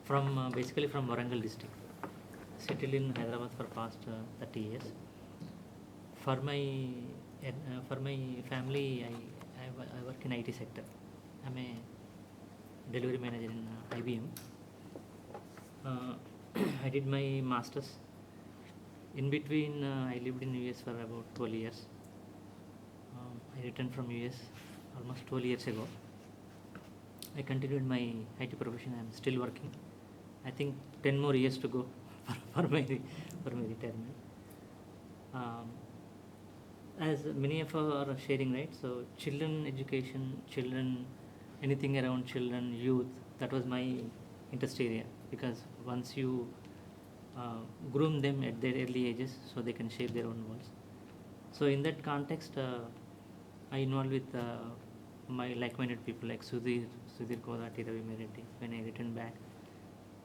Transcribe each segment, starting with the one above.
From basically from Warangal district. Settled in Hyderabad for past 30 years. For my family, I work in IT sector. I'm a delivery manager in IBM. I did my masters. In between, I lived in US for about 12 years. I returned from US almost 12 years ago. I continued my IT profession. I'm still working. I think 10 more years to go for my retirement. As many of us are sharing, right? So children education, children, anything around children, youth, that was my interest area, because once you groom them at their early ages, so they can shape their own worlds. So in that context, I involved with my like-minded people like Sudhir Kodati, Ravi Mereddy. When I returned back,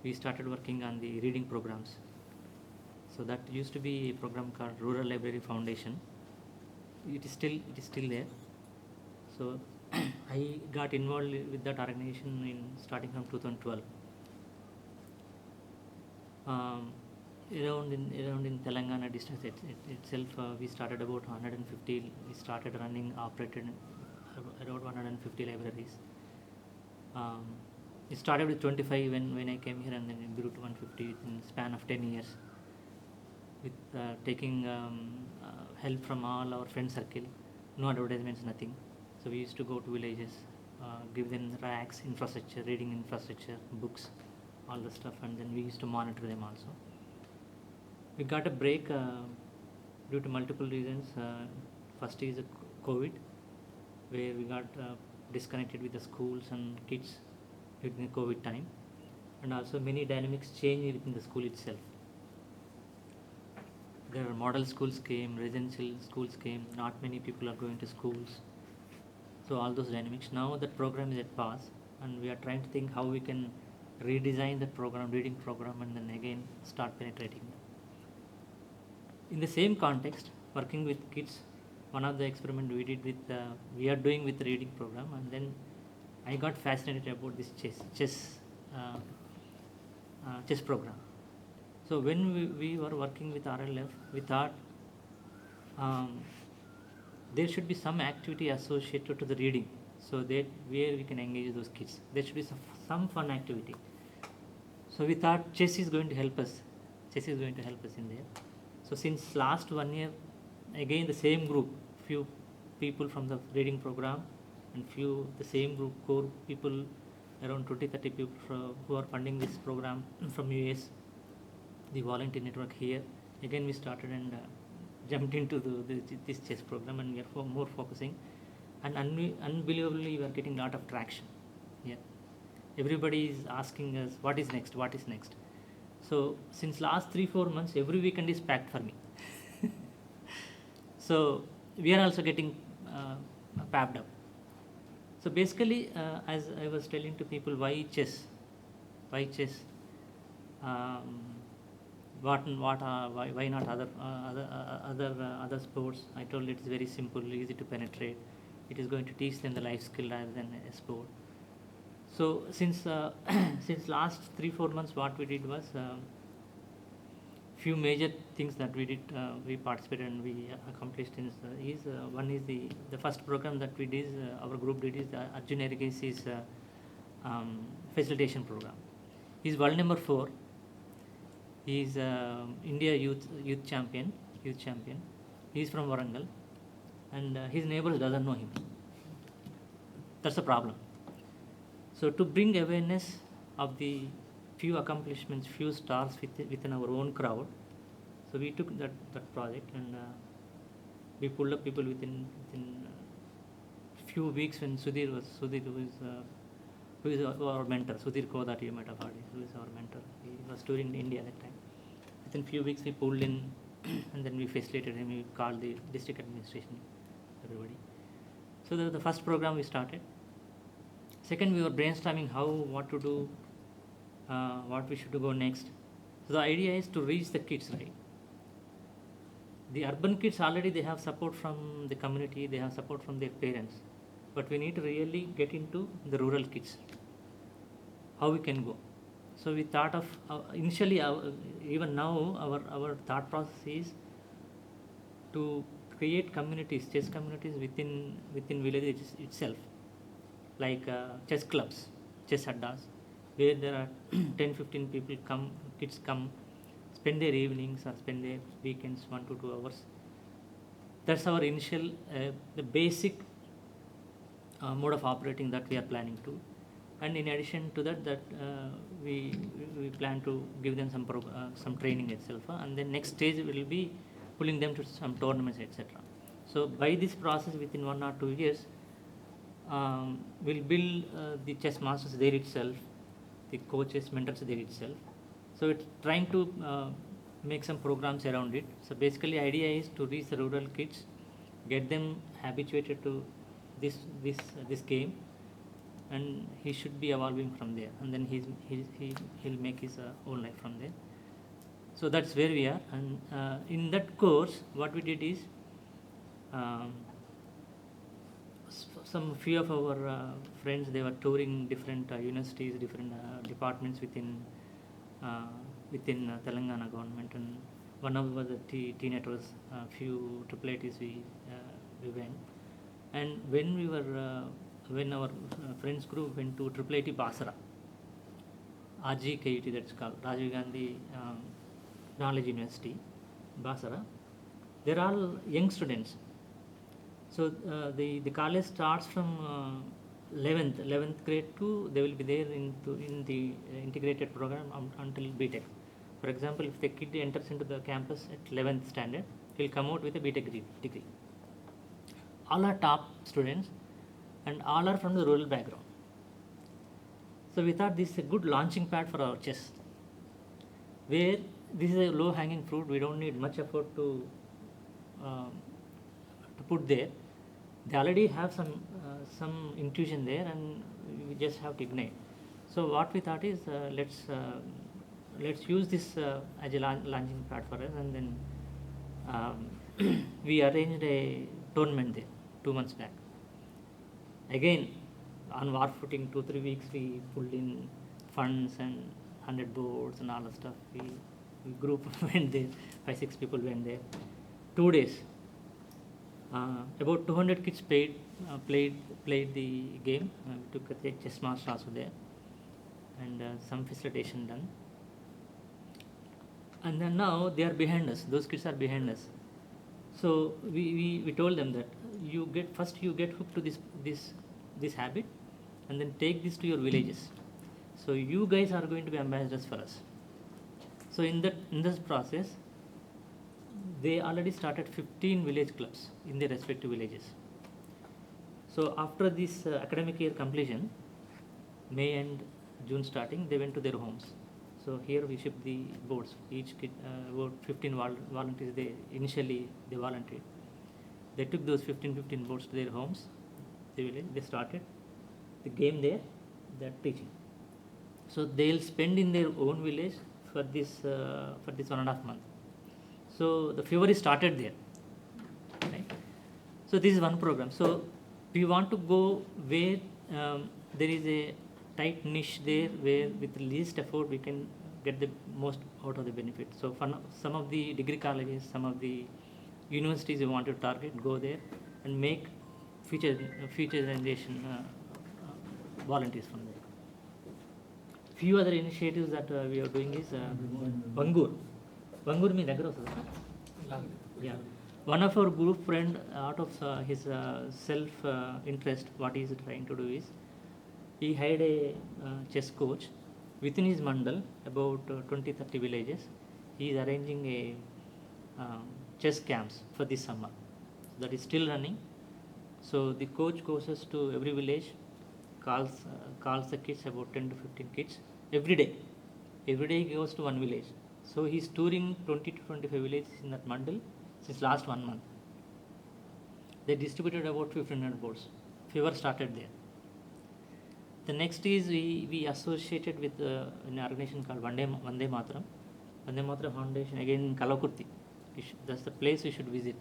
we started working on the reading programs. So that used to be a program called Rural Library Foundation. It is still there. So I got involved with that organization starting from 2012. Around in Telangana district itself, we started about 150. We started operated around 150 libraries. It started with 25 when I came here, and then it grew to 150 in span of 10 years. With taking help from all our friend circle, no advertisements, nothing. So we used to go to villages, give them racks, infrastructure, reading infrastructure, books, all the stuff, and then we used to monitor them also. We got a break due to multiple reasons. First is COVID, where we got disconnected with the schools and kids during the COVID time, and also many dynamics changed within the school itself. There are model schools came, residential schools came, not many people are going to schools. So all those dynamics. Now that program is at pause, and we are trying to think how we can redesign the program, reading program, and then again start penetrating them. In the same context, working with kids, one of the experiment we did with we are doing with the reading program, and then I got fascinated about this chess program. So when we were working with RLF, we thought there should be some activity associated to the reading, so that where we can engage those kids. There should be some fun activity. So we thought chess is going to help us. Chess is going to help us in there. So since last 1 year, again the same group, few people from the reading program, and the same group core people, around 20-30 people who are funding this program from US, the volunteer network here. Again we started and jumped into this chess program, and we are more focusing, and unbelievably we are getting a lot of traction. Yeah, everybody is asking us what is next. So since last 3-4 months, every weekend is packed for me. So we are also getting packed up. So basically, as I was telling to people, why chess? Why not other sports? I told it's very simple, easy to penetrate. It is going to teach them the life skill rather than a sport. So since last 3-4 months, what we did was few major things that we did. We participated and we accomplished one is the first program that we did. Our group did is the Arjun Ergesi's facilitation program. He's world number 4. He's India youth champion. He's from Warangal, and his neighbors doesn't know him. That's the problem. So to bring awareness of the few accomplishments, few stars within our own crowd, so we took that project, and we pulled up people within few weeks. When Sudhir, who is our mentor, Sudhir Kodati, you might have heard, who is our mentor. He was touring India at that time. Within few weeks we pulled in, and then we facilitated him. We called the district administration, everybody. So the first program we started. Second, we were brainstorming what to do, what we should go next. So the idea is to reach the kids, right? The urban kids already they have support from the community, they have support from their parents, but we need to really get into the rural kids. How we can go? So we thought of initially, even now, our thought process is to create communities, chess communities within villages itself, like chess clubs, chess addas, where there are 10-15 people come, kids come, spend their evenings or spend their weekends 1 to 2 hours. That's our initial, the basic mode of operating that we are planning to. And in addition to that, we plan to give them some training itself, and then next stage will be pulling them to some tournaments, etc. So by this process, within 1 or 2 years, we'll build the chess masters there itself, the coaches, mentors there itself. So it's trying to make some programs around it. So basically, idea is to reach the rural kids, get them habituated to this game, and he should be evolving from there, and then he'll make his own life from there. So that's where we are. And in that course, what we did is, some few of our friends, they were touring different universities, different departments within Telangana government, and one of was the TNET was few IIITs we went. And when our friends group went to IIIT Basra, RGKUT, that's called Rajiv Gandhi Knowledge University, Basra, they're all young students. So the college starts from 11th grade to, they will be there in the integrated program until BTech. For example, if the kid enters into the campus at 11th standard, he'll come out with a BTech degree. All are top students, and all are from the rural background. So we thought this is a good launching pad for our chess, where this is a low hanging fruit. We don't need much effort to put there. They already have some intuition there, and we just have to ignite. So what we thought is, let's use this as a launching pad for us, and then we arranged a tournament there 2 months back. Again, on war footing, 2-3 weeks, we pulled in funds and 100 boards and all the stuff. We group went there, 5-6 people went there. 2 days. About 200 kids played the game. We took a chess master also there, and some facilitation done. And then now they are behind us. Those kids are behind us. So we told them that you get hooked to this habit, and then take this to your villages. So you guys are going to be ambassadors for us. So in this process, they already started 15 village clubs in their respective villages. So after this academic year completion, May and June starting, they went to their homes. So here we shipped the boards. Each kid, about 15 volunteers, they volunteered. They took those 15 boards to their homes, the village. They started the game there. They're teaching. So they'll spend in their own village for this 1.5 months. So the fever is started there, right? So this is one program. So we want to go where there is a tight niche there, where with the least effort we can get the most out of the benefit. So for some of the degree colleges, some of the universities we want to target, go there and make future generation volunteers from there. Few other initiatives that we are doing is Bangur. Bangur means Agro. Yeah. One of our group friend, out of his self interest, what he is trying to do is, he hired a chess coach within his mandal, about 20-30 villages. He is arranging a chess camps for this summer. That is still running. So the coach goes to every village, calls the kids, about 10 to 15 kids, every day. Every day he goes to one village. So he's touring 20 to 25 villages in that mandal since last 1 month. They distributed about 1,500 boards. Fever started there. The next is we associated with an organization called Vande Mataram. Vande Mataram Foundation, again in Kalakurti. That's the place we should visit.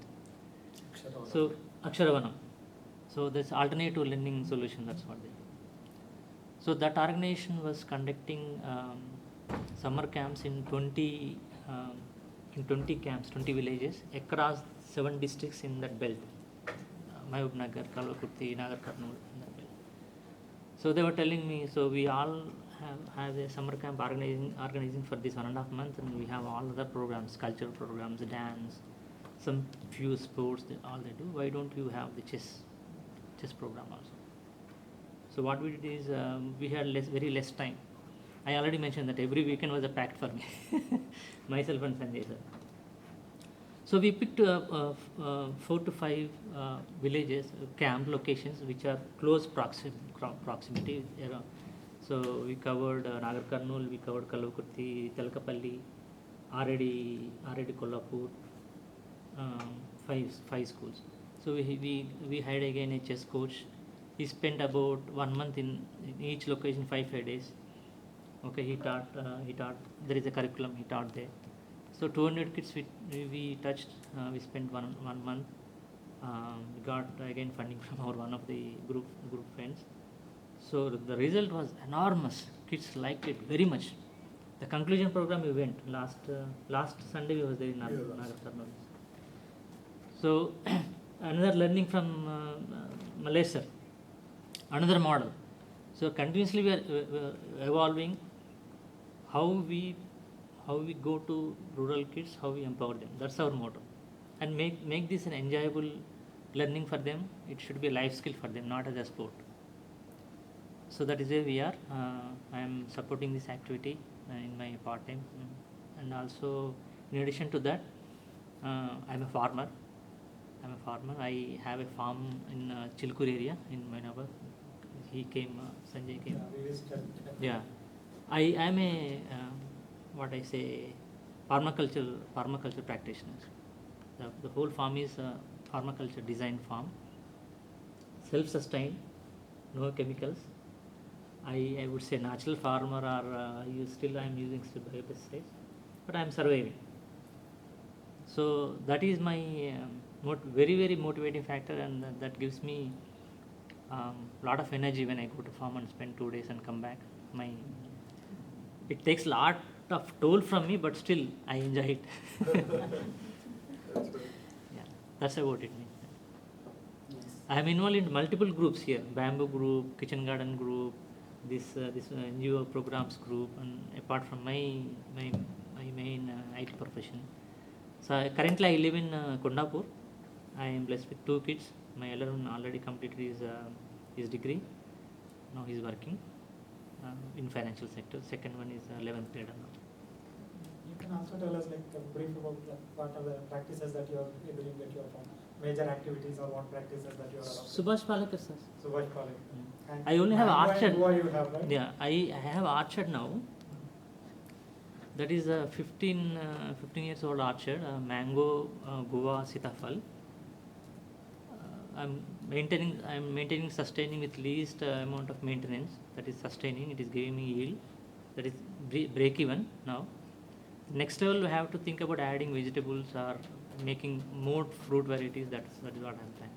So Aksharavanam. So that's alternative learning solution. That's what they do. So that organization was conducting summer camps in 20 camps, 20 villages across 7 districts in that belt. Mahbubnagar, Kalvakurti, Nagar Karnool, in that belt. So they were telling me, so we all have a summer camp organizing for this 1.5 months, and we have all other programs, cultural programs, dance, some few sports, all they do. Why don't you have the chess program also? So what we did is we had very less time. I already mentioned that every weekend was a pact for me, myself and Sanjay sir. So we picked 4 to 5 villages, camp locations which are close proximity. So we covered Nagar Karnool, we covered Kalvakurti, Telkapalli, Aredi Kolhapur, 5 schools. So we hired again a chess coach. He spent about 1 month in each location, 5 days. Okay, he taught. There is a curriculum. He taught there. So 200 kids we touched. We spent one month. We got again funding from one of the group friends. So the result was enormous. Kids liked it very much. The conclusion program we went last Sunday. We was there in Nagar Karnool. So another learning from Malaysia, another model. So continuously we are evolving how we go to rural kids, how we empower them. That's our motto, and make this an enjoyable learning for them. It should be a life skill for them, not as a sport. So that is where we are. I am supporting this activity in my part time, and also in addition to that, I am a farmer. I have a farm in Chilkur area in Mainabad. Sanjay came. Yeah, I am a permaculture practitioner. The whole farm is a permaculture design farm, self-sustained, no chemicals. I would say natural farmer, or I am using biopesticides, but I am surviving. So that is my very, very motivating factor, and that gives me lot of energy when I go to farm and spend 2 days and come back. It takes a lot of toll from me, but still I enjoy it. Yeah, that's about it. I am involved in multiple groups here: bamboo group, kitchen garden group, this NGO programs group, and apart from my main IT profession. So currently I live in Kondapur. I am blessed with 2 kids. My elder one already completed his degree. Now he is working in financial sector. Second one is 11th grade now. You can also tell us brief about what are the practices that you are doing at your farm, major activities, or what practices that you are allowed. Subhash Palekar, sir. Subhash Palekar. I only have orchard. You have, right? Yeah, I have orchard now. That is a 15 years old orchard, mango, guava, sitafal. I'm maintaining, sustaining with least amount of maintenance. That is sustaining. It is giving me yield. That is break even now. Next level, we have to think about adding vegetables or making more fruit varieties. That is what I'm planning.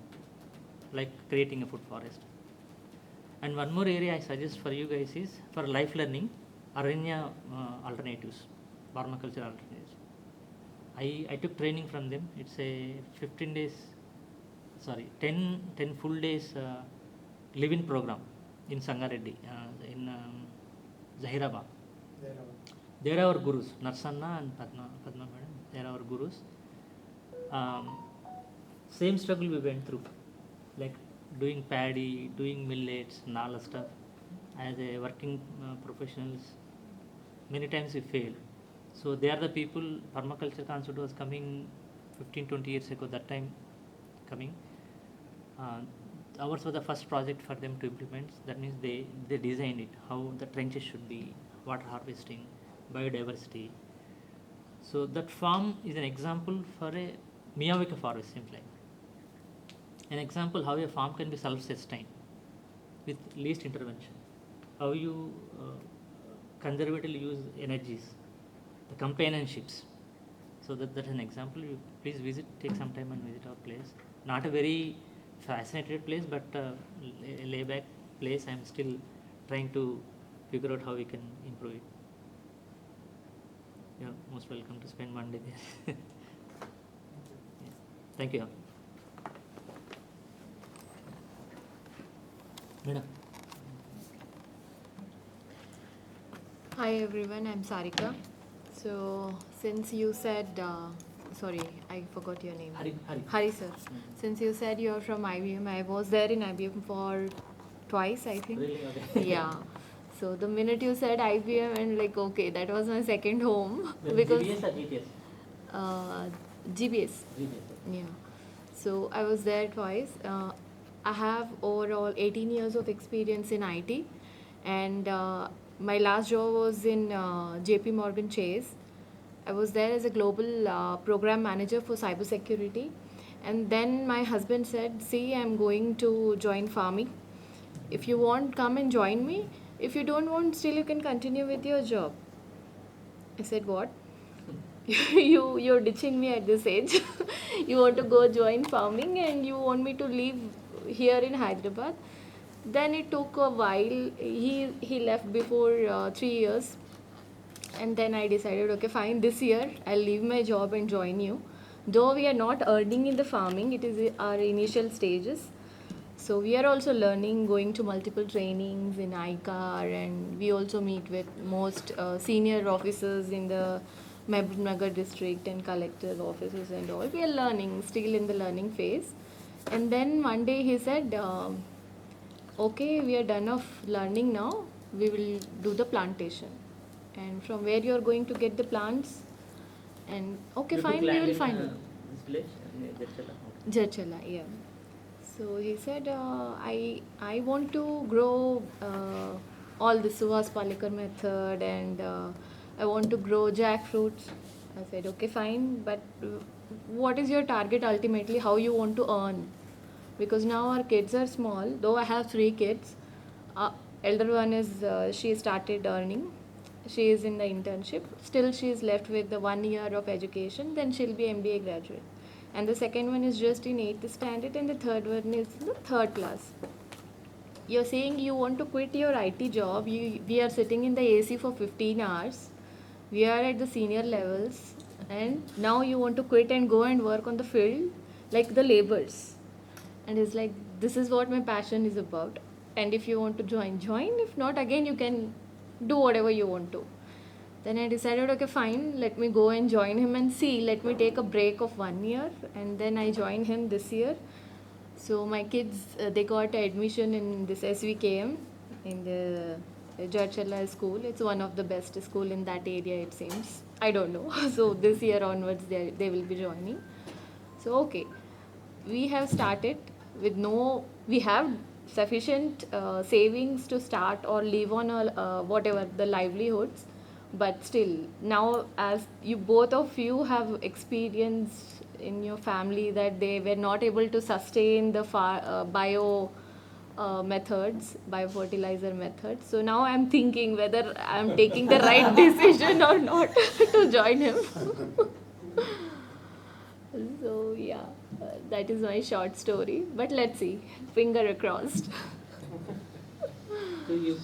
Like creating a food forest. And one more area I suggest for you guys is for life learning, Aranya alternatives, permaculture alternatives. I took training from them. It's a 10 full days live-in program in Sangareddy, in Zahirabad. They are our gurus, Narsanna and Padma madam. They are our gurus. Same struggle we went through, like doing paddy, doing millets and all that stuff. As a working professionals, many times we fail. So they are the people. Permaculture concept was coming 15-20 years ago. That time coming. Ours was the first project for them to implement. That means they designed it, how the trenches should be, water harvesting, biodiversity. So that farm is an example for a Miyawaki forest, seems like. An example how a farm can be self-sustained with least intervention. How you conservatively use energies, the companionships. So that's an example. You please take some time and visit our place. Not a very fascinated place, but a layback place. I'm still trying to figure out how we can improve it. You're most welcome to spend one day there. Yeah. Thank you. Madam. Hi everyone, I'm Sarika. So since you said, sorry, I forgot your name. Hari. Sir. Since you said you're from IBM, I was there in IBM for twice, I think. Really? Okay. Yeah. So the minute you said IBM, and like, okay, that was my second home. Well, because GBS or GTS? GBS. GBS. Yeah. So I was there twice. I have overall 18 years of experience in IT, and my last job was in JP Morgan Chase. I was there as a global program manager for cybersecurity. And then my husband said, see, I'm going to join farming. If you want, come and join me. If you don't want, still you can continue with your job. I said, what? You're ditching me at this age. You want to go join farming and you want me to leave here in Hyderabad. Then it took a while. He left before 3 years, and then I decided, okay, fine, this year I'll leave my job and join you. Though we are not earning in the farming, it is our initial stages. So we are also learning, going to multiple trainings in ICAR, and we also meet with most senior officers in the Mehboob Nagar district and collector offices and all. We are learning, still in the learning phase. And then one day he said, okay, we are done of learning now, we will do the plantation. And from where you are going to get the plants? And okay, You fine, took we land will in, find this village, near Jarchala. Okay. Jarchala, yeah. So he said, I want to grow all the Suhas Palekar method, and I want to grow jackfruits. I said, okay, fine, but what is your target ultimately? How you want to earn? Because now our kids are small, though I have 3 kids. Elder one is, she started earning. She is in the internship. Still, she is left with the 1 year of education. Then she'll be MBA graduate. And the second one is just in 8th standard, and the third one is in the 3rd class. You're saying you want to quit your IT job. We are sitting in the AC for 15 hours. We are at the senior levels, and now you want to quit and go and work on the field like the laborers. And it's like, this is what my passion is about. And if you want to join, join. If not, again, you can do whatever you want to. Then I decided, okay, fine, let me go and join him and see. Let me take a break of 1 year, and then I joined him this year. So my kids, they got admission in this SVKM in the Jarchala school. It's one of the best school in that area, it seems. I don't know. So this year onwards, they will be joining. So okay, we have started with we have sufficient savings to start or live on whatever the livelihoods, but still now, as you both of you have experience in your family that they were not able to sustain the bio methods, biofertilizer methods. So now I'm thinking whether I'm taking the right decision or not to join him. So yeah, that is my short story. But let's see, finger crossed. So you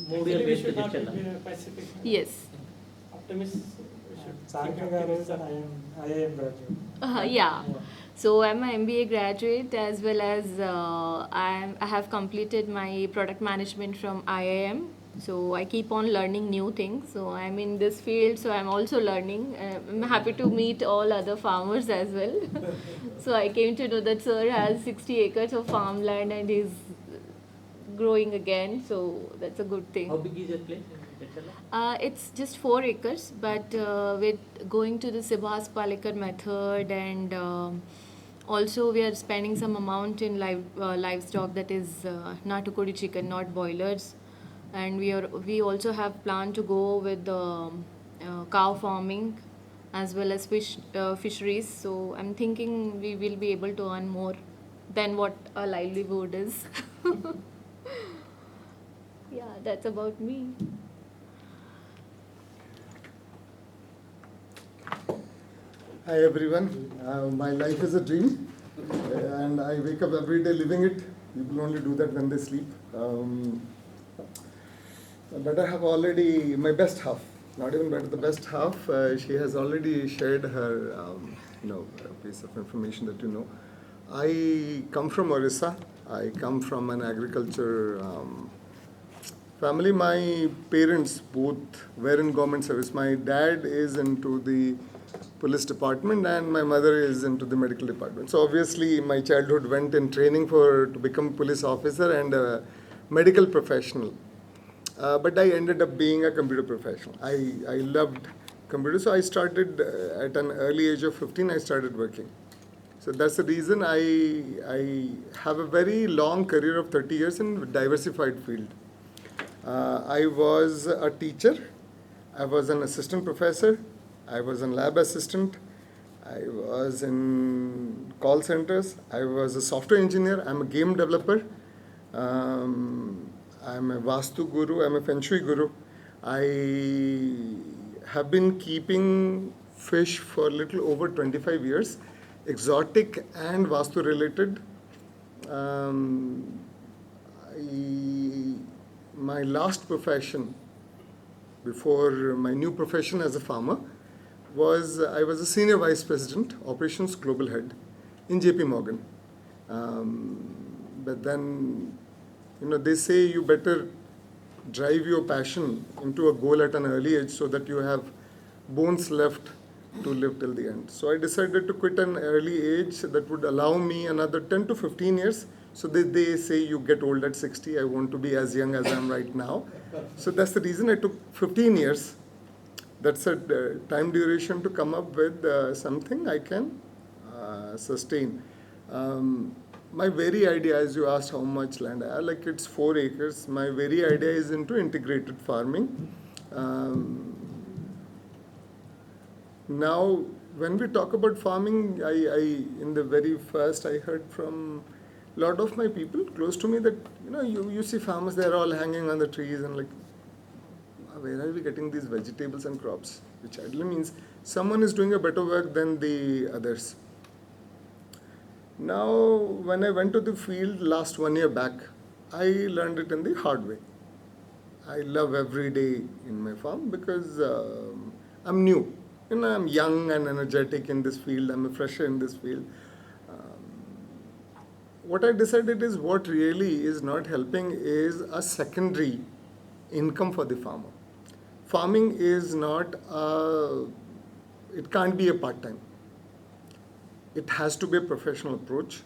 moved your Actually, we base to should not be Jarchala. Pacific. Yes. Optimist. We should Sarika keep Garu is optimism. an IIM graduate. Yeah. So I'm an MBA graduate, as well as I have completed my product management from IIM. So I keep on learning new things. So I'm in this field, so I'm also learning. I'm happy to meet all other farmers as well. So I came to know that sir has 60 acres of farmland and he's growing again. So that's a good thing. How big is your place in Jarchala? It's just 4 acres, but with going to the Subhas Palekar method, and also we are spending some amount in livestock, that is Natukodi chicken, not boilers, and we also have planned to go with the cow farming as well as fisheries. So I'm thinking we will be able to earn more than what our livelihood is. Yeah, that's about me. Hi everyone, my life is a dream and I wake up every day living it. People only do that when they sleep. But I have already, my best half, not even better, the best half. She has already shared her, piece of information that you know. I come from Orissa. I come from an agriculture family. My parents both were in government service. My dad is into the police department and my mother is into the medical department. So obviously my childhood went in training to become a police officer and a medical professional. But I ended up being a computer professional. I loved computers, so I started at an early age of 15, I started working. So that's the reason I have a very long career of 30 years in a diversified field. I was a teacher, I was an assistant professor, I was a lab assistant, I was in call centers, I was a software engineer, I'm a game developer, I'm a Vastu guru, I'm a Feng Shui guru. I have been keeping fish for a little over 25 years, exotic and Vastu related. My last profession, before my new profession as a farmer, was I was a senior vice president, operations global head in JP Morgan. But then, they say you better drive your passion into a goal at an early age so that you have bones left to live till the end. So I decided to quit an early age that would allow me another 10 to 15 years. So they say you get old at 60. I want to be as young as I am right now. So that's the reason I took 15 years. That's a time duration to come up with something I can sustain. My very idea, as you asked how much land I have, like it's 4 acres. My very idea is into integrated farming. Now, when we talk about farming, I in the very first I heard from a lot of my people close to me that you see farmers, they're all hanging on the trees and like, where are we getting these vegetables and crops? Which ideally means someone is doing a better work than the others. Now, when I went to the field last 1 year back, I learned it in the hard way. I love every day in my farm because I'm new. I'm young and energetic in this field. I'm a fresher in this field. What I decided is what really is not helping is a secondary income for the farmer. Farming is not, it can't be a part-time. It has to be a professional approach.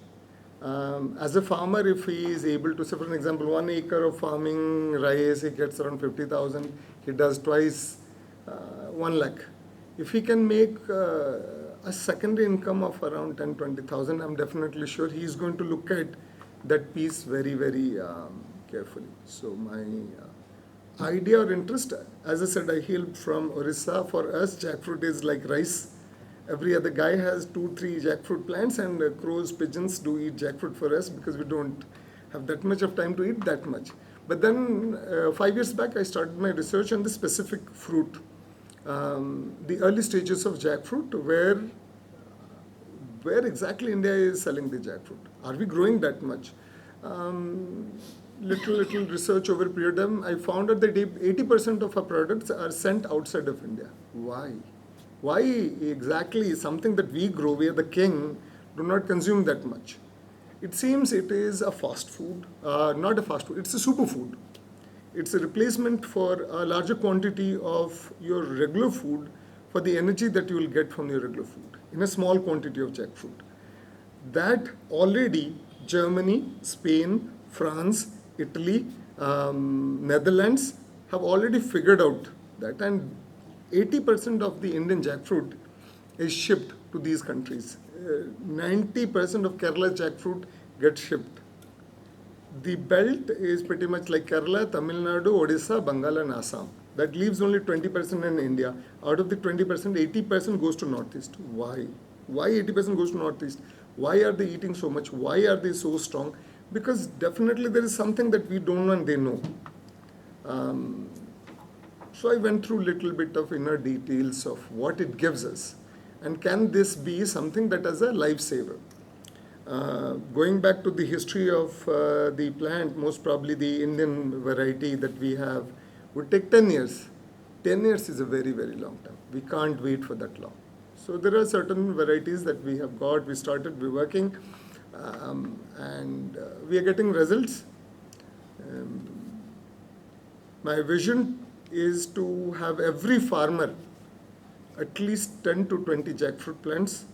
As a farmer, if he is able to, say for an example, 1 acre of farming rice, he gets around 50,000. He does twice 1 lakh. If he can make a secondary income of around 10, 20,000, I'm definitely sure he is going to look at that piece very, very carefully. So my idea or interest, as I said, I hail from Orissa. For us, jackfruit is like rice. Every other guy has 2-3 jackfruit plants, and crows, pigeons do eat jackfruit for us because we don't have that much of time to eat that much. But then 5 years back, I started my research on the specific fruit, the early stages of jackfruit, where exactly India is selling the jackfruit. Are we growing that much? Little research over a period of time, I found out that 80% of our products are sent outside of India. Why? Why exactly something that we grow, we are the king, do not consume that much? It seems it is a fast food, not a fast food, it's a superfood. It's a replacement for a larger quantity of your regular food for the energy that you will get from your regular food in a small quantity of jackfruit. That already Germany, Spain, France, Italy, Netherlands have already figured out that, and 80% of the Indian jackfruit is shipped to these countries. 90% of Kerala's jackfruit gets shipped. The belt is pretty much like Kerala, Tamil Nadu, Odisha, Bengal and Assam. That leaves only 20% in India. Out of the 20%, 80% goes to Northeast. Why? Why 80% goes to Northeast? Why are they eating so much? Why are they so strong? Because definitely there is something that we don't know and they know. So I went through a little bit of inner details of what it gives us. And can this be something that is a lifesaver? Going back to the history of the plant, most probably the Indian variety that we have would take 10 years. 10 years is a very, very long time. We can't wait for that long. So there are certain varieties that we have got. We started, we're working, and we are getting results. My vision is to have every farmer at least 10 to 20 jackfruit plants.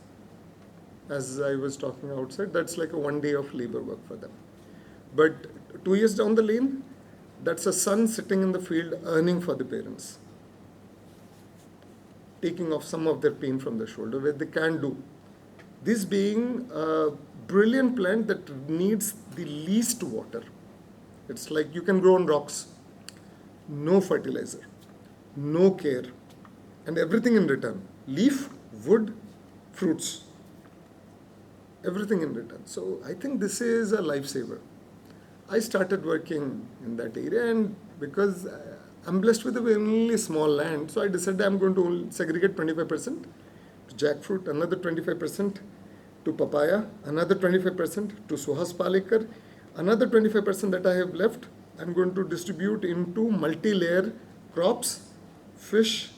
As I was talking outside, that's like a 1 day of labor work for them. But 2 years down the lane, that's a son sitting in the field earning for the parents, taking off some of their pain from their shoulder, where they can do. This being a brilliant plant that needs the least water. It's like you can grow on rocks, no fertilizer, no care, and everything in return. Leaf, wood, fruits, everything in return. So I think this is a lifesaver. I started working in that area, and because I'm blessed with a really small land, so I decided I'm going to segregate 25% to jackfruit, another 25% to papaya, another 25% to Suhas Palekar, another 25% that I have left, I'm going to distribute into multi-layer crops, fish,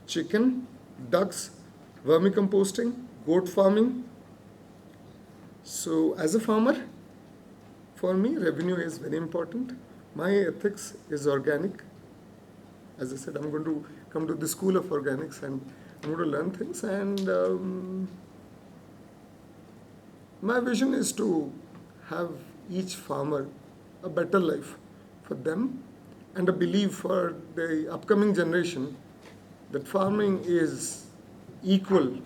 chicken, ducks, vermicomposting, goat farming. So as a farmer, for me, revenue is very important. My ethics is organic. As I said, I'm going to come to the school of organics and I'm going to learn things. And my vision is to have each farmer a better life for them and a belief for the upcoming generation that farming is equal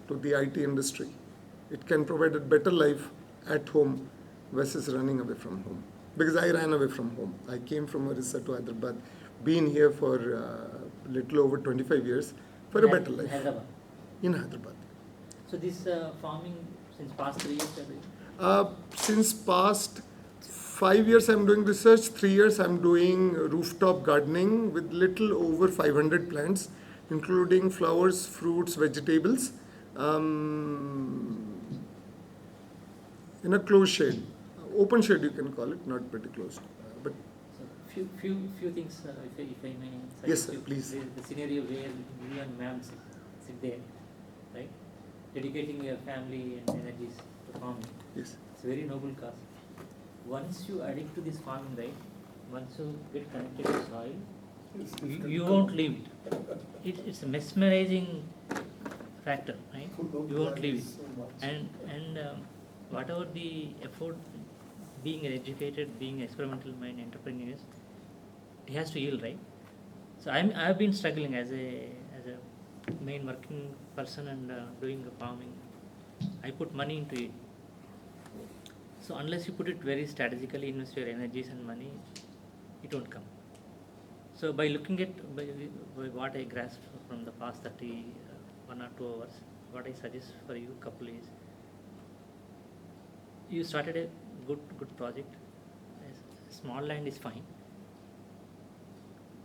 to the IT industry. It can provide a better life at home versus running away from home. Because I ran away from home. I came from Orissa to Hyderabad, been here for little over 25 years for a better life. In Hyderabad. In Hyderabad. So this farming since past 3 years? Since past 5 years I'm doing research, 3 years I'm doing rooftop gardening with little over 500 plants, including flowers, fruits, vegetables, in a closed shade. Open shade you can call it, not pretty closed. But So few things, if I may. Yes, sir, please. The scenario where you and ma'am sit there, right? Dedicating your family and energies to farming. yes, It's a very noble cause. Once you addict to this farming, right? Once you get connected to soil, you won't leave it. It's a mesmerizing factor, right? You won't leave it. And whatever the effort, being an educated, being experimental mind entrepreneurs, it has to yield, right? So I've been struggling as a main working person and doing the farming. I put money into it. So unless you put it very strategically, invest your energies and money, it won't come. So by looking at by what I grasped from the past 1 or 2 hours, what I suggest for you couple is, you started a good project. Small land is fine.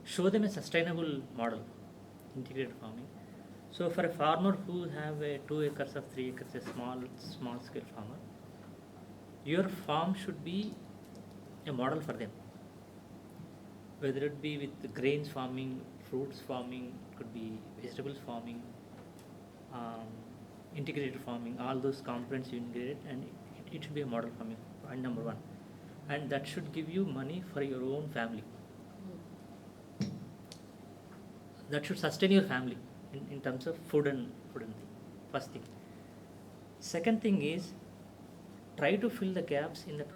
Show them a sustainable model, integrated farming. So for a farmer who have a 2 acres or 3 acres, a small scale farmer, your farm should be a model for them. Whether it be with the grains farming, fruits farming, could be vegetables farming, integrated farming, all those components you integrate, and it should be a model farming, point number 1. And that should give you money for your own family. That should sustain your family in terms of food and thing. First thing. Second thing is, try to fill the gaps in the